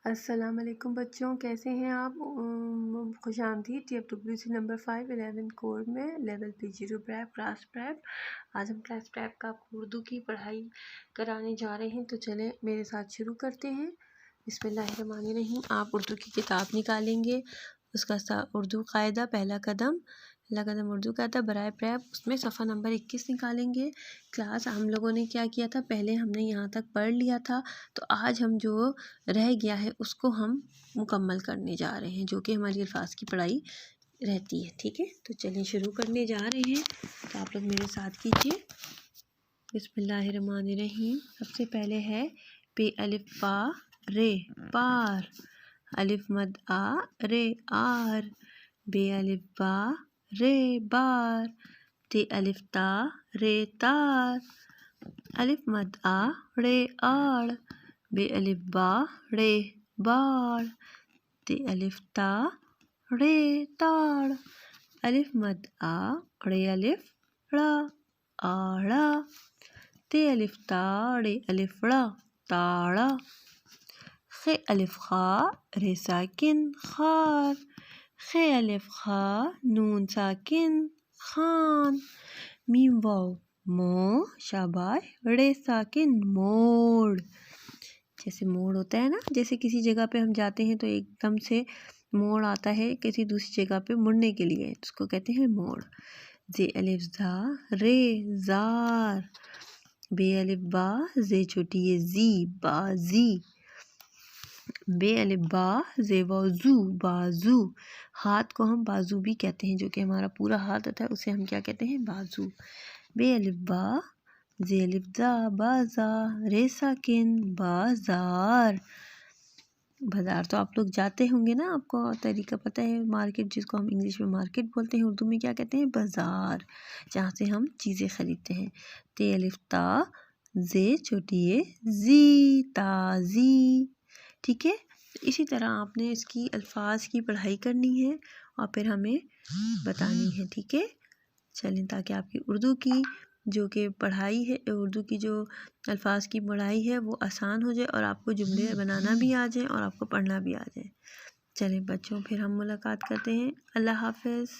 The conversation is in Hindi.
अस्सलाम वालेकुम बच्चों, कैसे हैं आप? खुशामदीद TFWC नंबर 5 11 कोड में level P0 prep class prep. आज हम क्लास प्रैप का उर्दू की पढ़ाई कराने जा रहे हैं, तो चलें मेरे साथ शुरू करते हैं। बिस्मिल्लाहिर्रहमानिर्रहीम। आप उर्दू की किताब निकालेंगे, उसका उर्दू कायदा पहला कदम उर्दू कायदा बराए प्रैप, उसमें सफ़ा नंबर 21 निकालेंगे। क्लास हम लोगों ने क्या किया था, पहले हमने यहाँ तक पढ़ लिया था, तो आज हम जो रह गया है उसको हम मुकम्मल करने जा रहे हैं, जो कि हमारी अल्फाज की पढ़ाई रहती है। ठीक है, तो चलिए शुरू करने जा रहे हैं। तो आप लोग मेरे साथ कीजिए। बिस्मिल्लाहिर्रहमानिर्रहीम। सबसे पहले है पे अलिफ पा रे पार, अलिफ मद आ रे आर, बे अलिफ बा रे बार, ते अलिफ ता रे तार, अलिफ मद आ रे आड़, बे अलिफ बा रे बाड़, ते अलिफ ता रे ताड़, अलिफ मद आ रे अलिफ ड़ा आड़ा, ते अलिफ ता रे अलिफ ड़ा ताड़ा, खे अलिफ खा रे साकिन खार, खे अलिफ खा नून साकिन खान, मीम वाव मो शाबाश रे साकिन मोड़। जैसे मोड़ होता है ना, जैसे किसी जगह पे हम जाते हैं तो एकदम से मोड़ आता है किसी दूसरी जगह पे मुड़ने के लिए, उसको कहते हैं मोड़। जे अलिफ ज़ा रे ज़ार, बे अलिफ बा जे छोटी है जी बाजी, बे अलिफ बा जे वाजू बाजू। हाथ को हम बाजू भी कहते हैं, जो कि हमारा पूरा हाथ होता है उसे हम क्या कहते हैं, बाजू। बे अलिफ बा जे अलिफ ज़ा बाज़ा, रे साकिन बाज़ार। बाज़ार तो आप लोग जाते होंगे ना, आपको तरीका पता है। मार्केट, जिसको हम इंग्लिश में मार्केट बोलते हैं, उर्दू में क्या कहते हैं, बाज़ार, जहाँ से हम चीज़ें ख़रीदते हैं। ते अलिफ ता जे छोटी है जी ताज़ी। ठीक है, इसी तरह आपने इसकी अल्फाज की पढ़ाई करनी है और फिर हमें बतानी है। ठीक है, चलें, ताकि आपकी उर्दू की जो कि पढ़ाई है, उर्दू की जो अल्फाज की पढ़ाई है वो आसान हो जाए और आपको जुमले बनाना भी आ जाए और आपको पढ़ना भी आ जाए। चलें बच्चों, फिर हम मुलाकात करते हैं। अल्लाह हाफ़िज़।